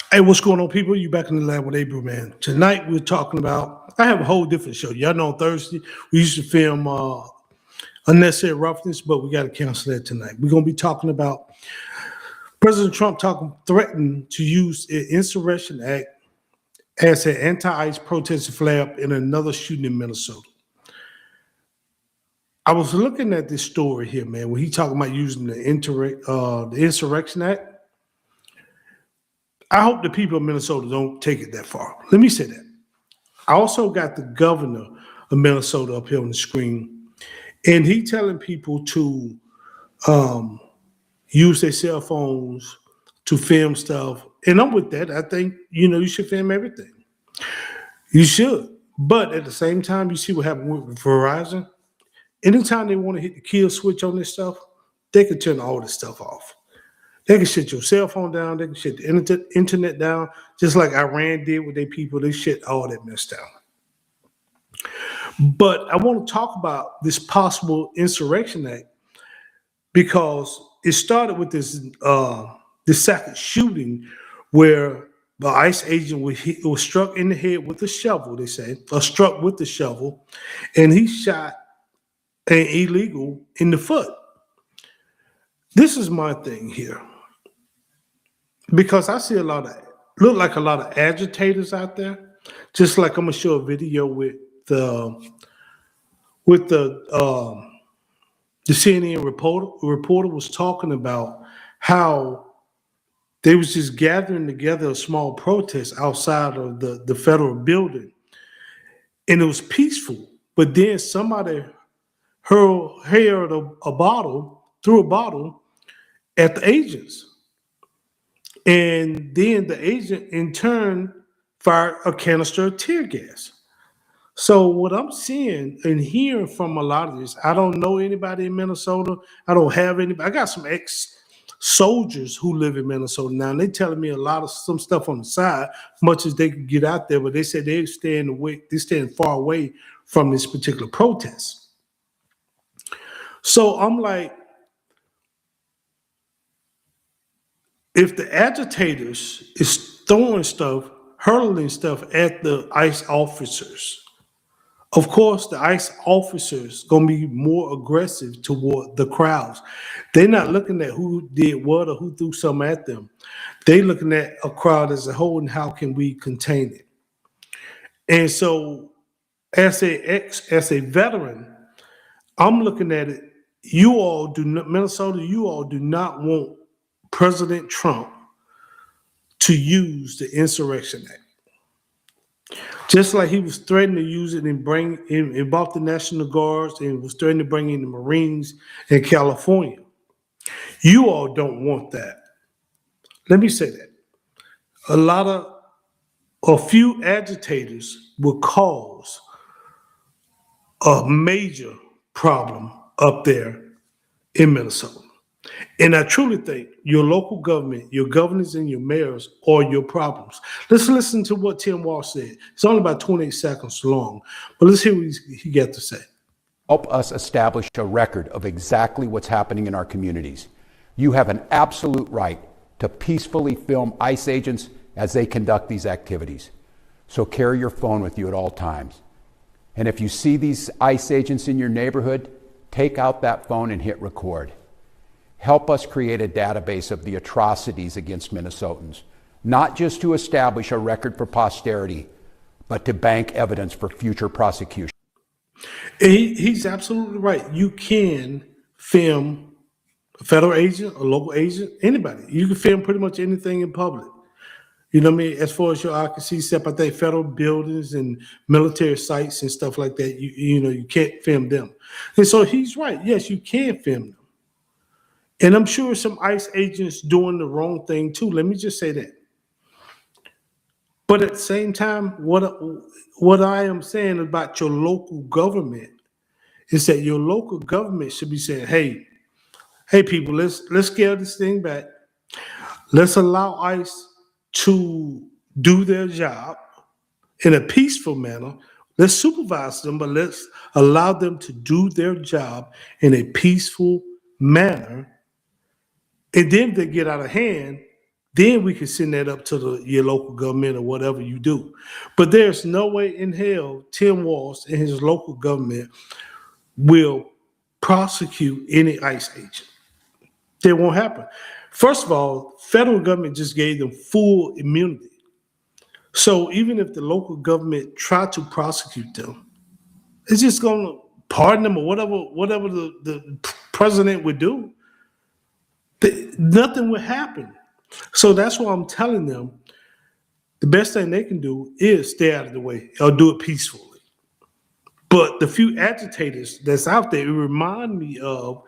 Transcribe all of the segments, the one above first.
Hey, what's going on, people? You back in the lab with Abel, man. Tonight we're talking about. I have a whole different show. Y'all know on Thursday we used to film unnecessary roughness, but we got to cancel that tonight. We're gonna be talking about President Trump threatened to use the Insurrection Act as an anti-ICE protest flare up in another shooting in Minnesota. I was looking at this story here, man, when he talking about using the Insurrection Act. I hope the people of Minnesota don't take it that far. Let me say that. I also got the governor of Minnesota up here on the screen, and he telling people to use their cell phones to film stuff. And I'm with that. I think, you should film everything. You should. But at the same time, you see what happened with Verizon. Anytime they want to hit the kill switch on this stuff, they can turn all this stuff off. They can shut your cell phone down. They can shut the internet down, just like Iran did with their people. They shut all that mess down. But I want to talk about this possible Insurrection Act because it started with this second shooting where the ICE agent was struck in the head with a shovel, they say, or struck with the shovel, and he shot an illegal in the foot. This is my thing here. Because I see look like a lot of agitators out there. Just like I'm gonna show a video with the CNN reporter was talking about how they was just gathering together a small protest outside of the federal building, and it was peaceful. But then somebody threw a bottle at the agents. And then the agent in turn fired a canister of tear gas. So what I'm seeing and hearing from a lot of this, I don't know anybody in Minnesota. I don't have anybody. I got some ex-soldiers who live in Minnesota now, and they telling me some stuff on the side, much as they could get out there, but they said they're staying far away from this particular protest. So I'm like, if the agitators is throwing stuff, hurling stuff at the ICE officers, of course, the ICE officers going to be more aggressive toward the crowds. They're not looking at who did what or who threw something at them. They're looking at a crowd as a whole and how can we contain it. And so as a veteran, I'm looking at it. Minnesota, you all do not want President Trump to use the Insurrection Act. Just like he was threatening to use it and involve the National Guards and was threatening to bring in the Marines in California. You all don't want that. Let me say that. A few agitators will cause a major problem up there in Minnesota. And I truly think your local government, your governors and your mayors are your problems. Let's listen to what Tim Walsh said. It's only about 28 seconds long, but let's hear what he got to say. Help us establish a record of exactly what's happening in our communities. You have an absolute right to peacefully film ICE agents as they conduct these activities. So carry your phone with you at all times. And if you see these ICE agents in your neighborhood, take out that phone and hit record. Help us create a database of the atrocities against Minnesotans, not just to establish a record for posterity, but to bank evidence for future prosecution. He's absolutely right. You can film a federal agent, a local agent, anybody. You can film pretty much anything in public. You know what I mean? As far as your eye can see, except I think federal buildings and military sites and stuff like that, you can't film them. And so he's right. Yes, you can film them. And I'm sure some ICE agents doing the wrong thing too. Let me just say that. But at the same time, what I am saying about your local government is that your local government should be saying, hey people, let's scale this thing back. Let's allow ICE to do their job in a peaceful manner. Let's supervise them, but let's allow them to do their job in a peaceful manner. And then if they get out of hand, then we can send that up to your local government or whatever you do. But there's no way in hell Tim Walsh and his local government will prosecute any ICE agent. It won't happen. First of all, federal government just gave them full immunity. So even if the local government tried to prosecute them, it's just going to pardon them or whatever the president would do. Nothing would happen. So that's why I'm telling them the best thing they can do is stay out of the way or do it peacefully. But the few agitators that's out there, it remind me of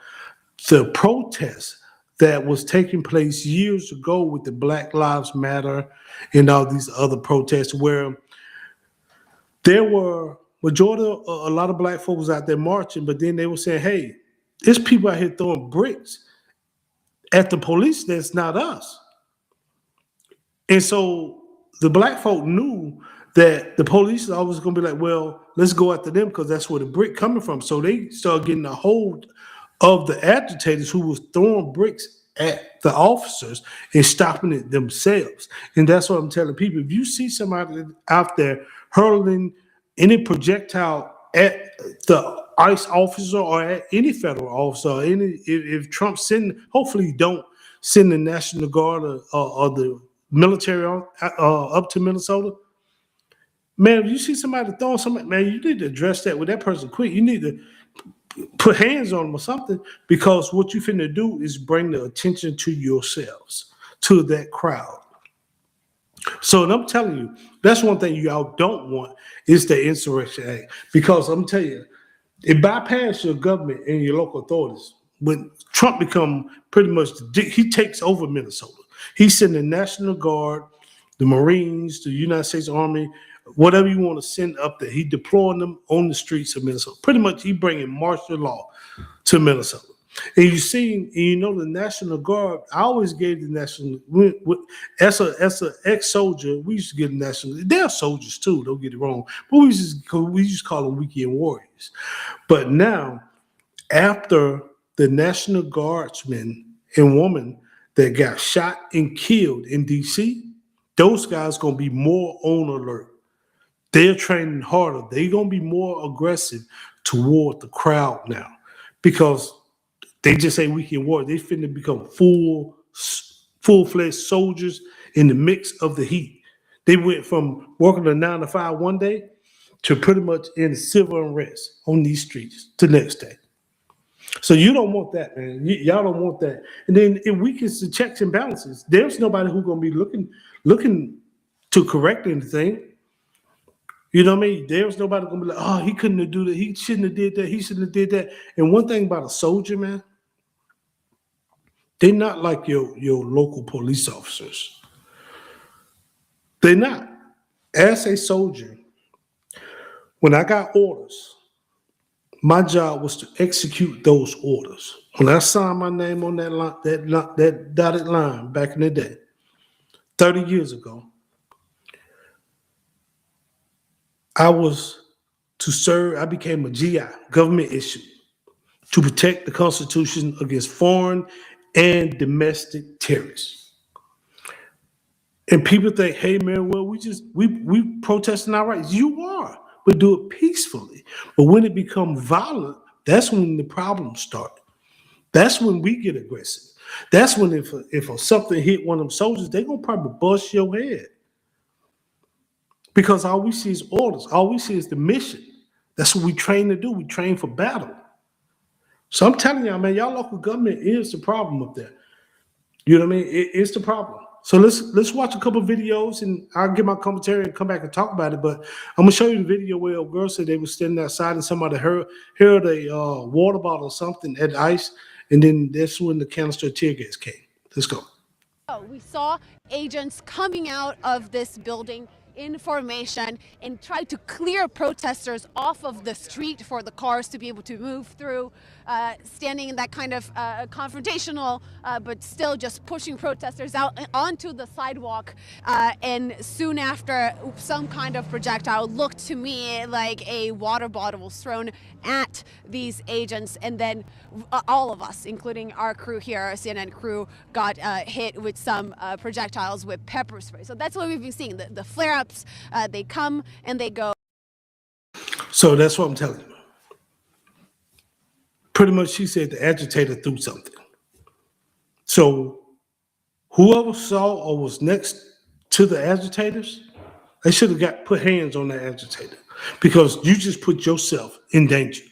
the protests that was taking place years ago with the Black Lives Matter and all these other protests, where there were a lot of black folks out there marching, but then they were saying, hey, there's people out here throwing bricks at the police that's not us. And so the black folk knew that the police is always going to be like, well, let's go after them because that's where the brick coming from. So they started getting a hold of the agitators who was throwing bricks at the officers and stopping it themselves. And that's what I'm telling people. If you see somebody out there hurling any projectile at the ICE officer or at any federal officer, if Trump hopefully don't send the National Guard or the military up to Minnesota. Man, if you see somebody throwing something, man, you need to address that with that person quick. You need to put hands on them or something, because what you finna do is bring the attention to yourselves, to that crowd. So, and I'm telling you, that's one thing y'all don't want is the Insurrection Act, because I'm telling you, it bypasses your government and your local authorities. When Trump become pretty much, he takes over Minnesota. He's sending the National Guard, the Marines, the United States Army, whatever you want to send up there. He deploying them on the streets of Minnesota. Pretty much he bringing martial law to Minnesota. And you see, and you know, the National Guard, I always gave the National, as an ex-soldier, we used to get the National, they're soldiers too, don't get it wrong, but we used to call them weekend warriors. But now, after the National Guardsmen and women that got shot and killed in D.C., those guys going to be more on alert. They're training harder. They're going to be more aggressive toward the crowd now, because they just say weekend war. They finna become full-fledged soldiers in the mix of the heat. They went from working a 9 to 5 one day to pretty much in civil unrest on these streets the next day. So you don't want that, man. Y'all don't want that. And then it weakens the checks and balances. There's nobody who's going to be looking to correct anything. You know what I mean? There's nobody going to be like, oh, he couldn't have done that. He shouldn't have did that. He shouldn't have did that. And one thing about a soldier, man, they're not like your local police officers. They're not. As a soldier, when I got orders, my job was to execute those orders. When I signed my name on that line, that dotted line back in the day, 30 years ago, I was to serve, I became a GI, government issue, to protect the Constitution against foreign and domestic terrorists. And people think, hey man, well, we protesting our rights. You are, but do it peacefully. But when it becomes violent, that's when the problems start. That's when we get aggressive. That's when if something hit one of them soldiers, they're gonna probably bust your head. Because all we see is orders. All we see is the mission. That's what we train to do. We train for battle. So I'm telling y'all, man, y'all local government is the problem up there. You know what I mean? It's the problem. So let's watch a couple of videos, and I'll give my commentary and come back and talk about it. But I'm gonna show you the video where a girl said they were standing outside and somebody heard a water bottle or something at ICE, and then that's when the canister of tear gas came. Let's go. We saw agents coming out of this building information and tried to clear protesters off of the street for the cars to be able to move through, standing in that kind of confrontational, but still just pushing protesters out onto the sidewalk. And soon after, some kind of projectile looked to me like a water bottle was thrown at these agents, and then all of us, including our crew here, our CNN crew, got hit with some projectiles with pepper spray. So that's what we've been seeing. The flare-ups, they come and they go. So that's what I'm telling you. Pretty much she said the agitator threw something. So whoever saw or was next to the agitators, they should have put hands on that agitator, because you just put yourself in danger.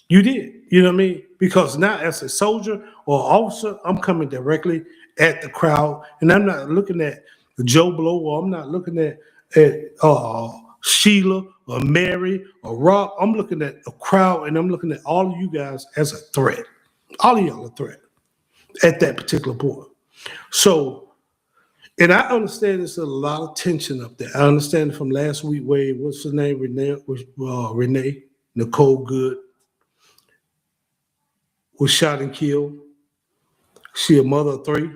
You did, you know what I mean? Because now as a soldier or officer, I'm coming directly at the crowd, and I'm not looking at Joe Blow, or I'm not looking at Sheila or Mary or Rob. I'm looking at the crowd, and I'm looking at all of you guys as a threat. All of y'all a threat at that particular point. So, and I understand there's a lot of tension up there. I understand from last week where, what's her name, Renee, Nicole Good, was shot and killed. She a mother of 3.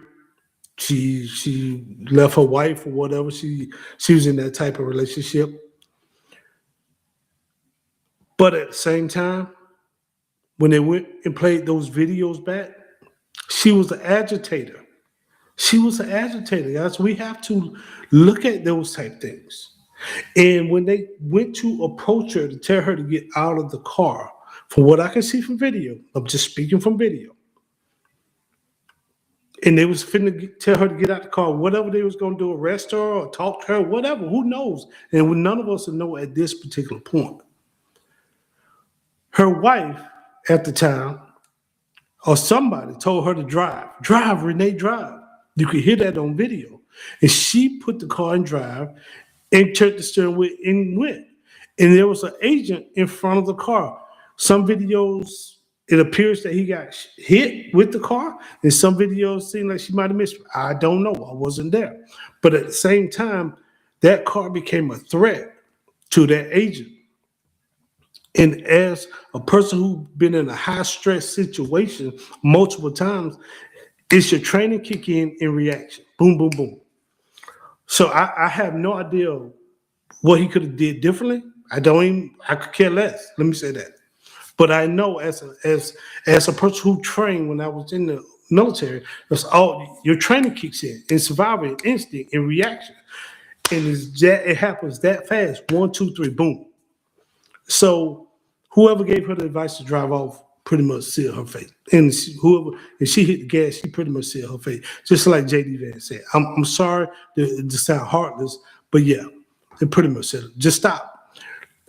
She left her wife or whatever. She was in that type of relationship. But at the same time, when they went and played those videos back, she was an agitator. She was an agitator, guys. We have to look at those type things. And when they went to approach her to tell her to get out of the car, from what I can see from video, I'm just speaking from video, and they was finna tell her to get out the car, whatever they was gonna do, arrest her or talk to her, whatever, who knows? And none of us know at this particular point. Her wife at the time, or somebody told her to drive. Drive, Renee, drive. You could hear that on video. And she put the car in drive and turned the steering wheel and went. And there was an agent in front of the car. Some videos, it appears that he got hit with the car, and some videos seem like she might have missed. I don't know. I wasn't there. But at the same time, that car became a threat to that agent. And as a person who's been in a high-stress situation multiple times, it's your training kick in reaction. Boom, boom, boom. So I have no idea what he could have did differently. I could care less. Let me say that. But I know as a person who trained when I was in the military, that's all your training kicks in survival, instinct, and reaction. And it happens that fast. 1, 2, 3, boom. So whoever gave her the advice to drive off pretty much sealed her fate. And if she hit the gas, she pretty much sealed her fate. Just like JD Van said. I'm sorry to sound heartless, but yeah, it pretty much said it. Just stop.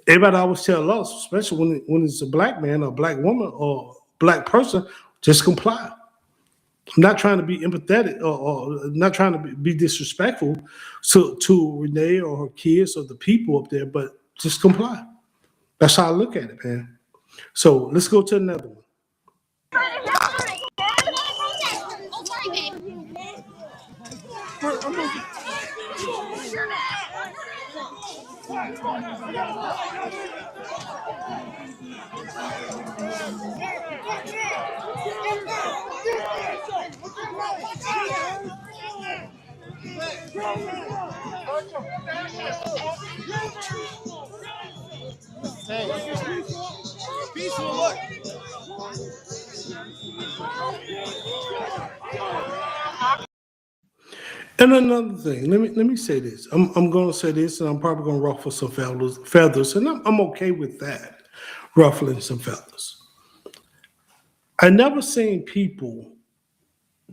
Everybody always tell us, especially when it's a black man or a black woman or black person, just comply. I'm not trying to be empathetic or not trying to be disrespectful to Renee or her kids or the people up there, but just comply. That's how I look at it, man. So let's go to another one. Peaceful look. And another thing, let me say this. I'm going to say this, and I'm probably going to ruffle some feathers, and I'm okay with that, ruffling some feathers. I never seen people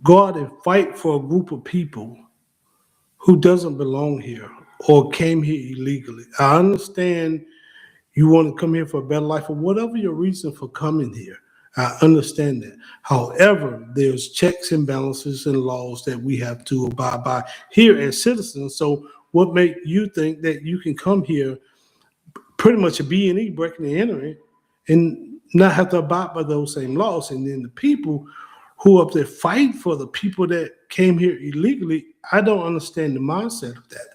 go out and fight for a group of people who doesn't belong here or came here illegally. I understand you want to come here for a better life or whatever your reason for coming here. I understand that. However, there's checks and balances and laws that we have to abide by here as citizens. So what make you think that you can come here pretty much a B&E, breaking and entering, and not have to abide by those same laws? And then the people who up there fight for the people that came here illegally, I don't understand the mindset of that.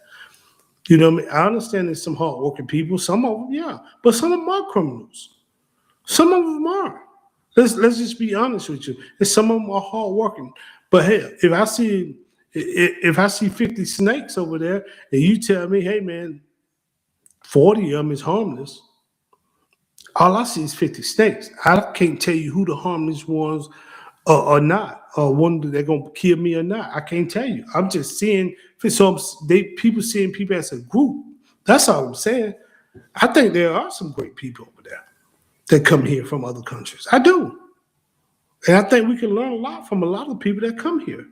You know what I mean? I understand there's some hardworking people. Some of them, yeah, but some of them are criminals. Some of them are. Let's just be honest with you. And some of them are hardworking. But hey, if I see 50 snakes over there, and you tell me, hey man, 40 of them is harmless, all I see is 50 snakes. I can't tell you who the harmless ones are not, or one that they're gonna kill me or not. I can't tell you. I'm just seeing people seeing people as a group. That's all I'm saying. I think there are some great people over there that come here from other countries. I do. And I think we can learn a lot from a lot of people that come here.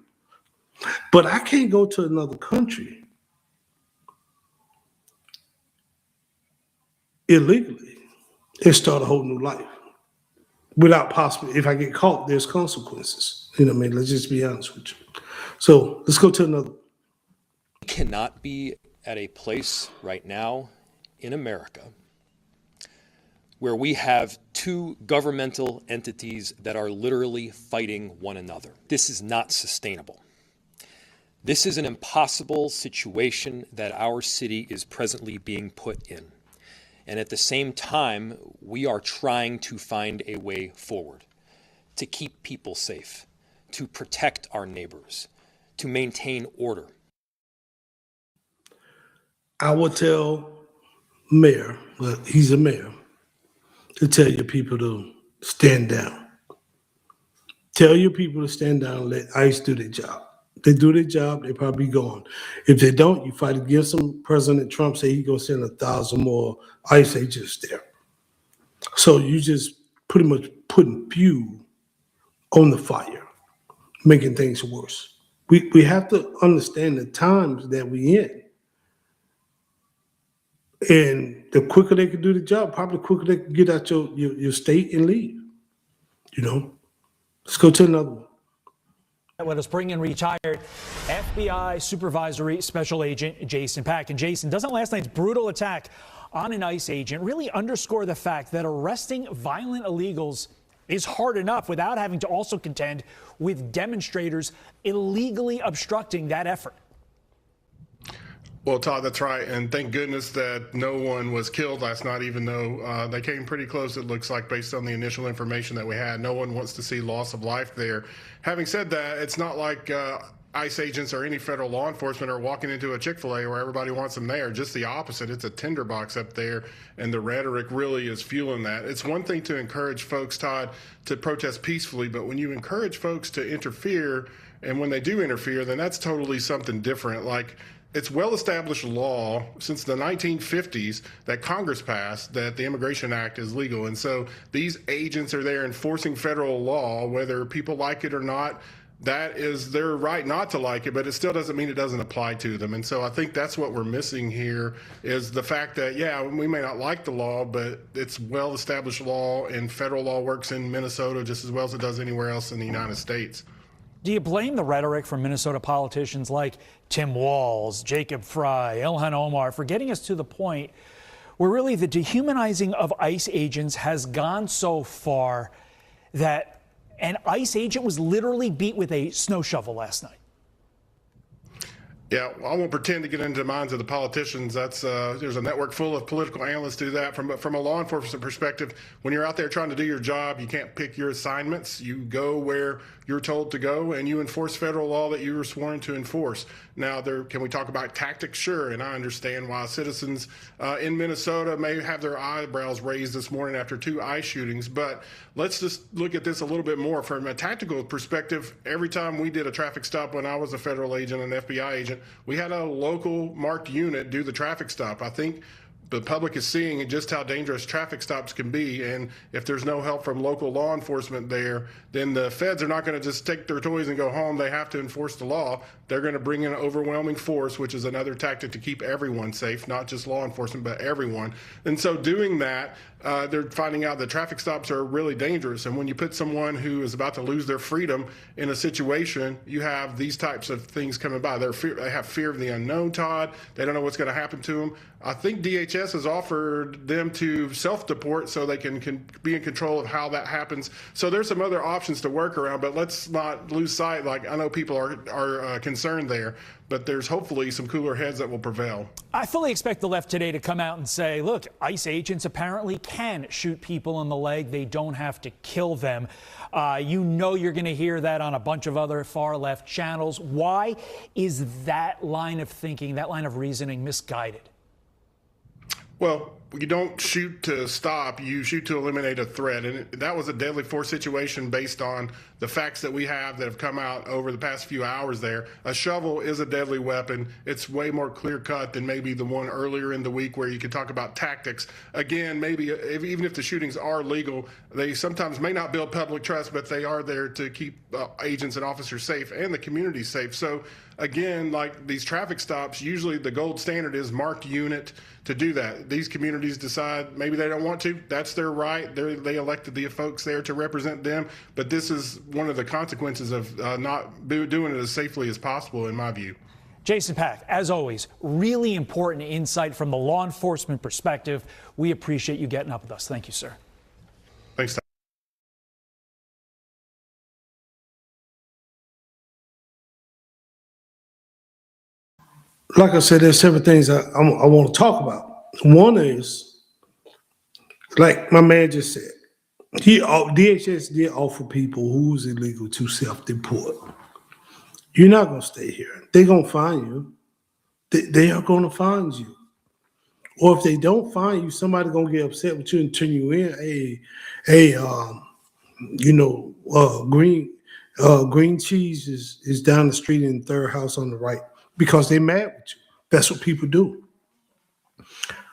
But I can't go to another country illegally and start a whole new life without possibly, if I get caught, there's consequences. You know what I mean? Let's just be honest with you. So let's go to another. We cannot be at a place right now in America where we have two governmental entities that are literally fighting one another. This is not sustainable. This is an impossible situation that our city is presently being put in. And at the same time, we are trying to find a way forward to keep people safe, to protect our neighbors, to maintain order. I will tell mayor, well, he's a mayor, to tell your people to stand down. Tell your people to stand down and let ICE do their job. If they do their job, they probably gone. If they don't, you fight against them. President Trump said he's going to send 1,000 more ICE agents there. So you just pretty much putting fuel on the fire, making things worse. We have to understand the times that we in. And the quicker they can do the job, probably the quicker they can get out your state and leave. You know? Let's go to another one. Let us bring in retired FBI Supervisory Special Agent Jason Pack. And Jason, doesn't last night's brutal attack on an ICE agent really underscore the fact that arresting violent illegals is hard enough without having to also contend with demonstrators illegally obstructing that effort? Well, Todd, that's right. And thank goodness that no one was killed last night, even though they came pretty close, it looks like, based on the initial information that we had. No one wants to see loss of life there. Having said that, it's not like ICE agents or any federal law enforcement are walking into a Chick-fil-A where everybody wants them there. Just the opposite. It's a tinderbox up there, and the rhetoric really is fueling that. It's one thing to encourage folks, Todd, to protest peacefully, but when you encourage folks to interfere, and when they do interfere, then that's totally something different. Like, it's well-established law since the 1950s that Congress passed that the Immigration Act is legal. And so these agents are there enforcing federal law, whether people like it or not. That is their right not to like it, but it still doesn't mean it doesn't apply to them. And so I think that's what we're missing here is the fact that, yeah, we may not like the law, but it's well-established law, and federal law works in Minnesota just as well as it does anywhere else in the United States. Do you blame the rhetoric from Minnesota politicians like Tim Walz, Jacob Fry, Ilhan Omar for getting us to the point where really the dehumanizing of ICE agents has gone so far that an ICE agent was literally beat with a snow shovel last night? Yeah, well, I won't pretend to get into the minds of the politicians. That's there's a network full of political analysts do that. From a law enforcement perspective, when you're out there trying to do your job, you can't pick your assignments. You go where you're told to go, and you enforce federal law that you were sworn to enforce. Now, can we talk about tactics? Sure, and I understand why citizens in Minnesota may have their eyebrows raised this morning after 2 ICE shootings, but let's just look at this a little bit more. From a tactical perspective, every time we did a traffic stop when I was a federal agent, an FBI agent, we had a local marked unit do the traffic stop. I think the public is seeing just how dangerous traffic stops can be, and if there's no help from local law enforcement there, then the feds are not going to just take their toys and go home. They have to enforce the law. They're going to bring in overwhelming force, which is another tactic to keep everyone safe, not just law enforcement, but everyone. And so doing that, they're finding out that traffic stops are really dangerous. And when you put someone who is about to lose their freedom in a situation, you have these types of things coming by. They have fear of the unknown, Todd. They don't know what's going to happen to them. I think DHS DHS has offered them to self-deport so they can be in control of how that happens. So there's some other options to work around, but let's not lose sight. Like, I know people are concerned there, but there's hopefully some cooler heads that will prevail. I fully expect the left today to come out and say, look, ICE agents apparently can shoot people in the leg. They don't have to kill them. You know you're going to hear that on a bunch of other far left channels. Why is that line of thinking, that line of reasoning misguided? Well, you don't shoot to stop, you shoot to eliminate a threat. And that was a deadly force situation based on the facts that we have that have come out over the past few hours there. A shovel is a deadly weapon. It's way more clear cut than maybe the one earlier in the week where you could talk about tactics. Again, maybe even if the shootings are legal, they sometimes may not build public trust, but they are there to keep agents and officers safe and the community safe. So again, like these traffic stops, usually the gold standard is marked unit to do that. These communities decide maybe they don't want to. That's their right. They elected the folks there to represent them. But this is one of the consequences of not doing it as safely as possible, in my view. Jason Pack, as always, really important insight from the law enforcement perspective. We appreciate you getting up with us. Thank you, sir. Thanks, Tom. Like I said, there's several things I want to talk about. One is, like my man just said, DHS did offer people who's illegal to self-deport. You're not going to stay here. They're going to find you. They are going to find you. Or if they don't find you, somebody's going to get upset with you and turn you in. Green cheese is down the street in the third house on the right because they're mad with you. That's what people do.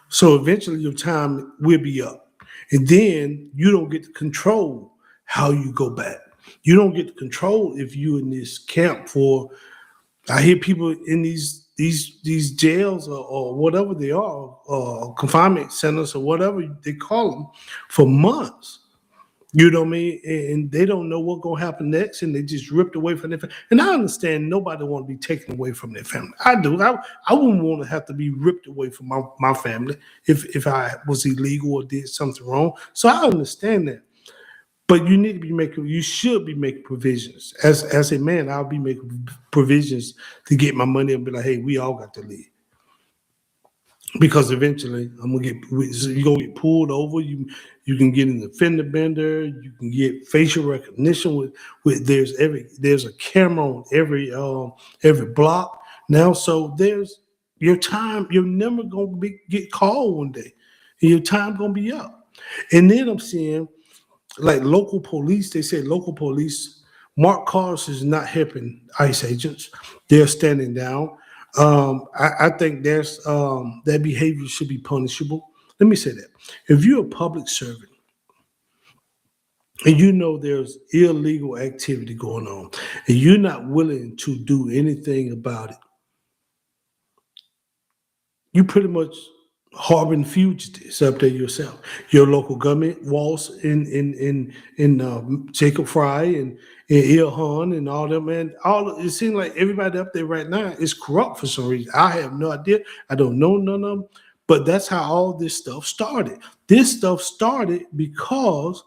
So eventually your time will be up. And then you don't get to control how you go back. You don't get to control if you're in this camp for, I hear people in these jails or whatever they are, confinement centers or whatever they call them, for months. You know what I mean? And they don't know what's going to happen next, and they just ripped away from their family. And I understand nobody want to be taken away from their family. I do. I wouldn't want to have to be ripped away from my family if I was illegal or did something wrong. So I understand that. But you should be making provisions. As a man, I'll be making provisions to get my money and be like, hey, we all got to leave. Because eventually you're gonna get pulled over. You can get an offender bender. You can get facial recognition with there's a camera on every block now. So there's your time. You're never gonna get called one day, and your time gonna be up. And then I'm seeing like local police. They say local police. Marked cars is not helping ICE agents. They're standing down. I think that behavior should be punishable. Let me say that. If you're a public servant and you know there's illegal activity going on and you're not willing to do anything about it, you pretty much harboring fugitives up there yourself. Your local government, Walls in Jacob Fry and Ilhan and all them, man. It seems like everybody up there right now is corrupt for some reason. I have no idea. I don't know none of them. But that's how all this stuff started. This stuff started because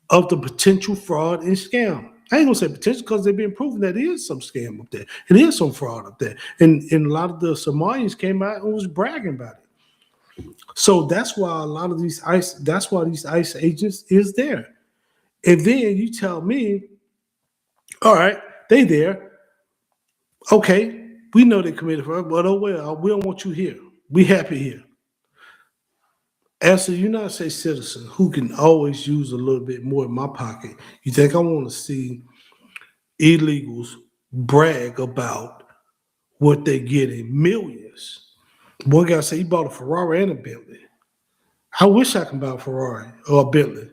of the potential fraud and scam. I ain't gonna say potential because they've been proven that it is some scam up there. It is some fraud up there. And a lot of the Somalians came out and was bragging about it. So that's why a lot of these ICE agents is there. And then you tell me, all right, they there. Okay, we know they committed fraud, but oh well, we don't want you here. We happy here. As a United States citizen who can always use a little bit more in my pocket, you think I want to see illegals brag about what they get in millions? One guy said he bought a Ferrari and a Bentley. I wish I could buy a Ferrari or a Bentley.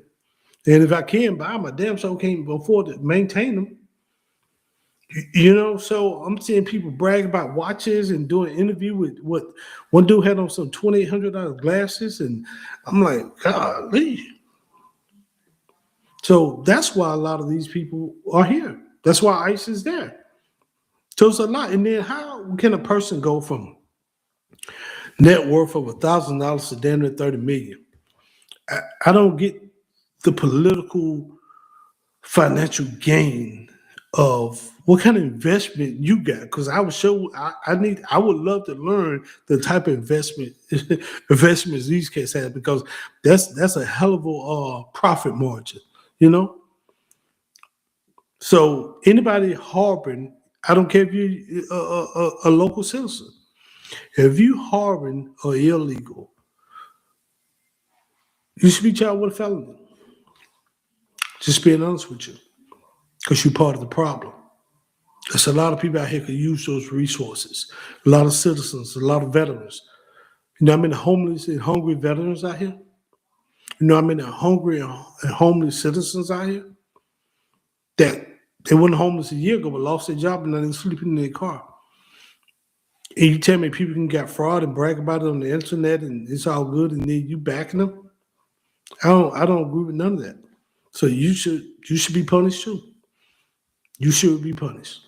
And if I can buy them, I damn sure can't afford to maintain them. You know, so I'm seeing people brag about watches and doing an interview with what one dude had on some $2,800 glasses. And I'm like, golly. So that's why a lot of these people are here. That's why ICE is there. So it's a lot. And then how can a person go from net worth of $1,000 to damn near 30 million. I don't get the political financial gain of what kind of investment you got, because I would love to learn the type of investments these cats have, because that's a hell of a profit margin, you know. So anybody harboring, I don't care if you're a local citizen, if you harboring or illegal, you should be charged with a felony. Just being honest with you, because you're part of the problem. There's a lot of people out here who use those resources. A lot of citizens, a lot of veterans. You know, I mean, homeless and hungry veterans out here. You know, I mean, hungry and homeless citizens out here that they weren't homeless a year ago, but lost their job and now they're sleeping in their car. And you tell me people can get fraud and brag about it on the internet and it's all good, and then you backing them? I don't agree with none of that. So you should be punished too. You should be punished.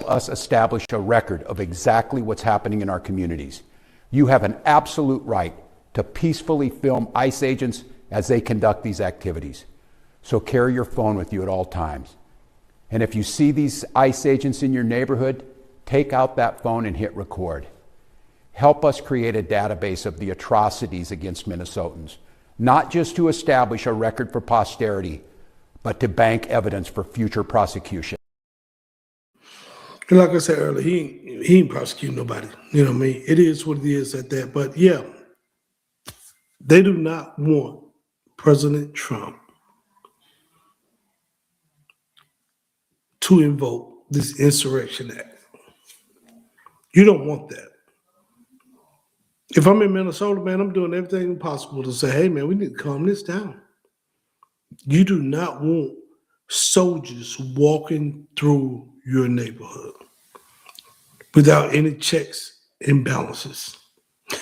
Us establish a record of exactly what's happening in our communities. You have an absolute right to peacefully film ICE agents as they conduct these activities. So carry your phone with you at all times. And if you see these ICE agents in your neighborhood, take out that phone and hit record. Help us create a database of the atrocities against Minnesotans, not just to establish a record for posterity, but to bank evidence for future prosecution. And like I said earlier, he ain't prosecuting nobody. You know what I mean? It is what it is at that. But yeah, they do not want President Trump to invoke this Insurrection Act. You don't want that. If I'm in Minnesota, man, I'm doing everything possible to say, hey, man, we need to calm this down. You do not want soldiers walking through your neighborhood without any checks and balances.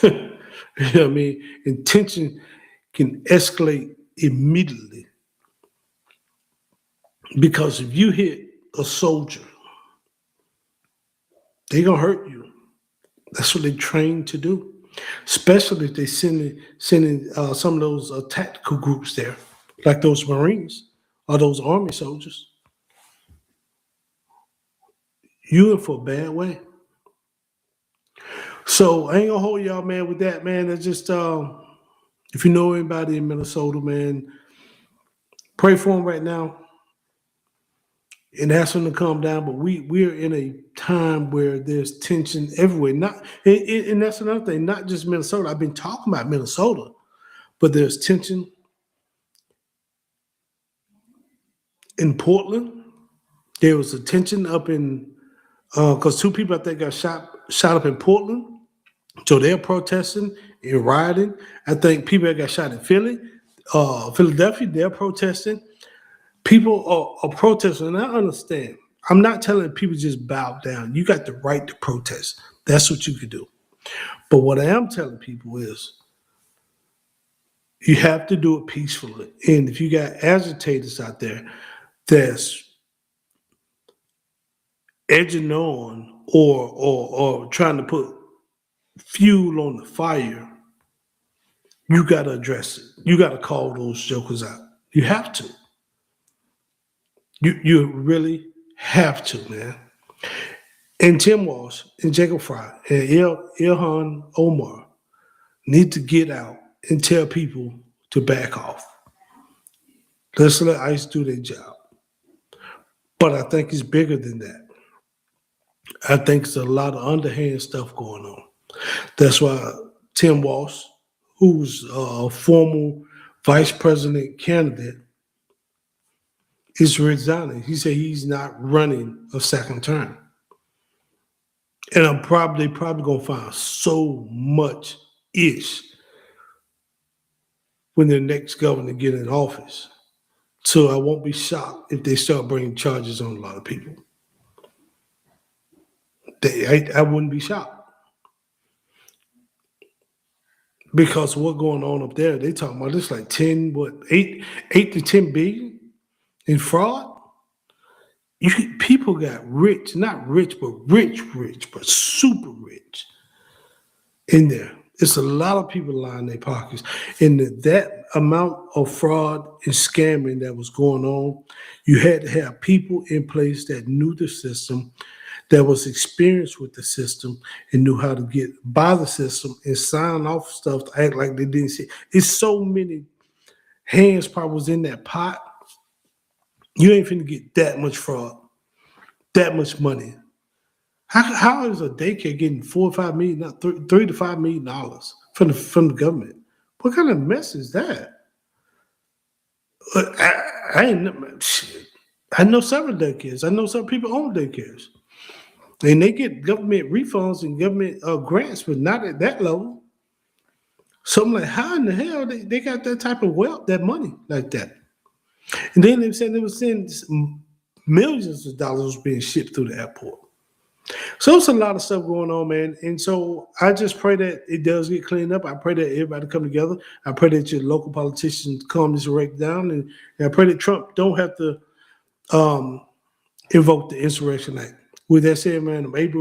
You know what I mean? And tension can escalate immediately. Because if you hit a soldier, they're going to hurt you. That's what they're trained to do. Especially if they're sending some of those tactical groups there, like those Marines or those Army soldiers. You in for a bad way. So I ain't gonna hold y'all, man, with that, man. It's just if you know anybody in Minnesota, man, pray for them right now and ask them to calm down. But we're in a time where there's tension everywhere. And that's another thing, not just Minnesota. I've been talking about Minnesota, but there's tension in Portland. There was a tension up in because 2 people I think got shot up in Portland. So they're protesting and rioting. I think people that got shot in Philadelphia, they're protesting. People are protesting, and I understand. I'm not telling people just bow down. You got the right to protest. That's what you can do. But what I am telling people is you have to do it peacefully. And if you got agitators out there that's edging on or trying to put fuel on the fire, you got to address it. You got to call those jokers out. You have to. You really have to, man. And Tim Walsh and Jacob Fry and Ilhan Omar need to get out and tell people to back off. Let's let ICE do their job. But I think it's bigger than that. I think it's a lot of underhand stuff going on. That's why Tim Walsh, who's a former vice president candidate, is resigning. He said he's not running a second term. And I'm probably gonna find so much ish when the next governor get in office. So I won't be shocked if they start bringing charges on a lot of people. I wouldn't be shocked. Because what's going on up there, they talking about this like 8 to 10 billion in fraud. People got rich, not rich, but rich, but super rich in there. It's a lot of people lining their pockets. And that amount of fraud and scamming that was going on, you had to have people in place that knew the system, that was experienced with the system, and knew how to get by the system and sign off stuff to act like they didn't see. It's so many hands probably was in that pot. You ain't finna get that much fraud, that much money. How is a daycare getting $4 or $5 million, not $3 to $5 million from the government? What kind of mess is that? I know several daycares. I know some people own daycares, and they get government refunds and government grants, but not at that level. So I'm like, how in the hell they got that type of wealth, that money like that? And then they said they were sending millions of dollars being shipped through the airport. So it's a lot of stuff going on, man. And so I just pray that it does get cleaned up. I pray that everybody come together. I pray that your local politicians calm this wreck down. And I pray that Trump don't have to invoke the Insurrection Act. With that said, man, I'm Abel.